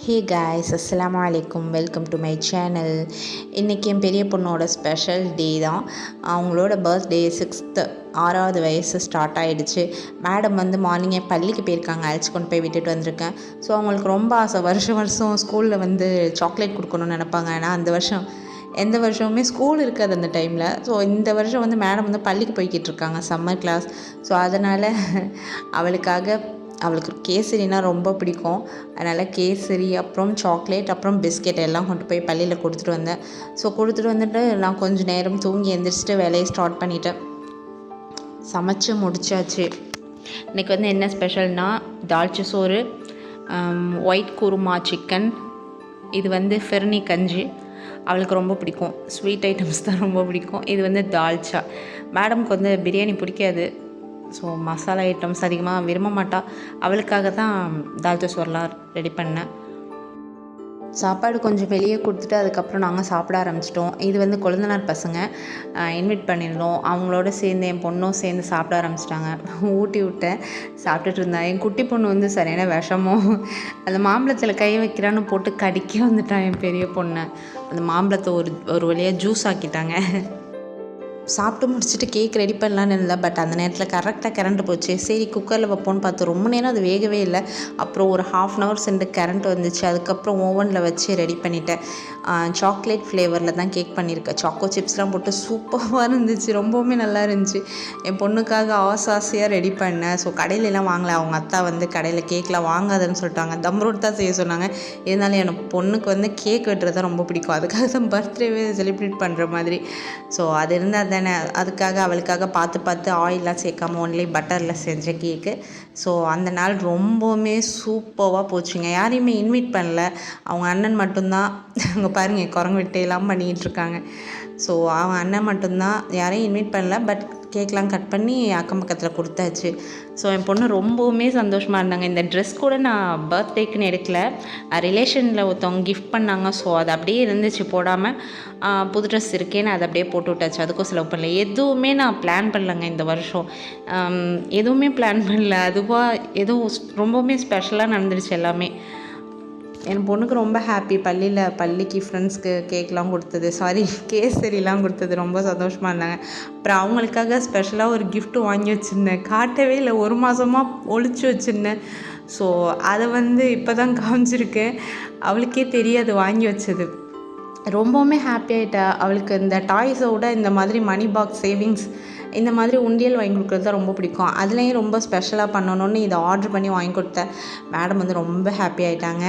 Hey guys, அஸ்ஸலாமு அலைக்கும். Welcome to my channel. இன்றைக்கி என் பெரிய பொண்ணோட ஸ்பெஷல் டே தான். அவங்களோட பர்த்டே 6வது வயசு ஸ்டார்ட் ஆகிடுச்சு. மேடம் வந்து மார்னிங்கே பள்ளிக்கு போயிருக்காங்க, அழைச்சி கொண்டு போய் விட்டுட்டு வந்திருக்கேன். ஸோ அவங்களுக்கு ரொம்ப ஆசை, வருஷம் ஸ்கூலில் வந்து சாக்லேட் கொடுக்கணும்னு நினப்பாங்க. ஆனால் எந்த வருஷமுமே ஸ்கூல் இருக்காது அந்த டைமில். ஸோ இந்த வருஷம் வந்து மேடம் வந்து பள்ளிக்கு போய்கிட்டு இருக்காங்க, சம்மர் கிளாஸ். ஸோ அதனால் அவளுக்கு கேசரினா ரொம்ப பிடிக்கும். அதனால் கேசரி, அப்புறம் சாக்லேட், அப்புறம் பிஸ்கெட் எல்லாம் கொண்டு போய் பள்ளியில் கொடுத்துட்டு வந்தேன். ஸோ கொடுத்துட்டு வந்துட்டு நான் கொஞ்சம் நேரம் தூங்கி எந்திரிச்சிட்டு வேலையை ஸ்டார்ட் பண்ணிட்டேன். சமைச்சு முடிச்சாச்சு. இன்றைக்கி வந்து என்ன ஸ்பெஷல்னால் தால்ச்சா சோறு, ஒயிட் குருமா சிக்கன், இது வந்து ஃபிர்னி கஞ்சி. அவளுக்கு ரொம்ப பிடிக்கும், ஸ்வீட் ஐட்டம்ஸ் தான் ரொம்ப பிடிக்கும். இது வந்து தால்ச்சா. மேடம்க்கு வந்து பிரியாணி பிடிக்காது, ஸோ மசாலா ஐட்டம்ஸ் அதிகமாக விரும்ப மாட்டாள். அவளுக்காக தான் தால்ச்சா சோறுலாம் ரெடி பண்ணேன். சாப்பாடு கொஞ்சம் வெளியே கொடுத்துட்டு அதுக்கப்புறம் நாங்கள் சாப்பிட ஆரம்பிச்சிட்டோம். இது வந்து கொழுந்தனார் பசங்க இன்வைட் பண்ணியிருந்தோம். அவங்களோட சேர்ந்து என் பொண்ணும் சேர்ந்து சாப்பிட ஆரம்பிச்சிட்டாங்க. ஊட்டி விட்டேன், சாப்பிட்டுட்டு இருந்தான். என் குட்டி பொண்ணு வந்து சரியான விஷமும், அந்த மாம்பழத்தில் கை வைக்கிறான்னு போட்டு கடிக்க வந்துட்டான் என் பெரிய பொண்ணை. அந்த மாம்பழத்தை ஒரு வழியாக ஜூஸ் ஆக்கிட்டாங்க. சாப்பிட்டு முடிச்சுட்டு கேக் ரெடி பண்ணலான்னு இருந்தேன். பட் அந்த நேரத்தில் கரெக்டாக கரண்ட் போச்சு. சரி குக்கரில் வைப்போன்னு பார்த்து ரொம்ப நேரம் அது வேகவே இல்லை. அப்புறம் ஒரு 1/2 hour சென்று கரண்ட் வந்துச்சு. அதுக்கப்புறம் ஓவனில் வச்சு ரெடி பண்ணிட்டேன். சாக்லேட் ஃப்ளேவரில் தான் கேக் பண்ணியிருக்கேன். சாக்கோ சிப்ஸ்லாம் போட்டு சூப்பராக இருந்துச்சு, ரொம்பவுமே நல்லா இருந்துச்சு. என் பொண்ணுக்காக ஆசையாக ரெடி பண்ணேன். ஸோ கடையிலலாம் வாங்கலை. அவங்க அத்தா வந்து கடையில் கேக்லாம் வாங்காதுன்னு சொல்லிட்டாங்க, தம் ரோட் தான் செய்ய சொன்னாங்க. இருந்தாலும் என் பொண்ணுக்கு வந்து கேக் வெட்டுறது தான் ரொம்ப பிடிக்கும். அதுக்காக தான் பர்த்டேவே செலிப்ரேட் பண்ணுற மாதிரி. ஸோ அது இருந்தால் தானே, அதுக்காக அவளுக்காக பார்த்து ஆயிலெலாம் சேர்க்காம ஒன்லி பட்டரில் செஞ்ச கேக்கு. ஸோ அந்த நாள் ரொம்பவுமே சூப்பராக போச்சுங்க. யாரையுமே இன்வைட் பண்ணல, அவங்க அண்ணன் மட்டும்தான். அங்கே பாருங்கள், குரங்கு விட்டையெல்லாம் பண்ணிகிட்டு இருக்காங்க. ஸோ அவங்க அண்ணன் மட்டும்தான், யாரையும் இன்வைட் பண்ணல. பட் கேக்லாம் கட் பண்ணி அக்கம் பக்கத்தில் கொடுத்தாச்சு. ஸோ என் பொண்ணு ரொம்பவுமே சந்தோஷமாக இருந்தாங்க. இந்த ட்ரெஸ் கூட நான் பர்த்டேக்குன்னு எடுக்கல, ரிலேஷனில் ஒருத்தவங்க கிஃப்ட் பண்ணாங்க. ஸோ அது அப்படியே இருந்துச்சு போடாமல். புது ட்ரெஸ் இருக்கேன்னு அதை அப்படியே போட்டு விட்டாச்சு. அதுக்கும் செலவு பண்ணல. எதுவுமே நான் பிளான் பண்ணலைங்க இந்த வருஷம். எதுவுமே பிளான் பண்ணல. அதுவாக எதுவும் ரொம்பவுமே ஸ்பெஷலாக நடந்துருச்சு எல்லாமே. என் பொண்ணுக்கு ரொம்ப ஹாப்பி. பள்ளிக்கு ஃப்ரெண்ட்ஸ்க்கு கேக்லாம் கொடுத்தது, கேசரிலாம் கொடுத்தது, ரொம்ப சந்தோஷமாக இருந்தாங்க. அப்புறம் அவங்களுக்காக ஸ்பெஷலாக ஒரு கிஃப்ட்டு வாங்கி வச்சுருந்தேன். காட்டவே இல்லை, 1 மாதமாக ஒளிச்சு வச்சுருந்தேன். ஸோ அதை வந்து இப்போ தான் காமிச்சிருக்கேன். அவளுக்கே தெரியாது வாங்கி வச்சது. ரொம்பவுமே ஹாப்பி ஆகிட்டா. அவளுக்கு இந்த டாய்ஸை விட இந்த மாதிரி மணி பாக்ஸ் சேவிங்ஸ், இந்த மாதிரி உண்டியல் வாங்கி கொடுக்குறது தான் ரொம்ப பிடிக்கும். அதுலேயும் ரொம்ப ஸ்பெஷலாக பண்ணணுன்னு இதை ஆர்டர் பண்ணி வாங்கி கொடுத்தேன். மேடம் வந்து ரொம்ப ஹாப்பி ஆகிட்டாங்க.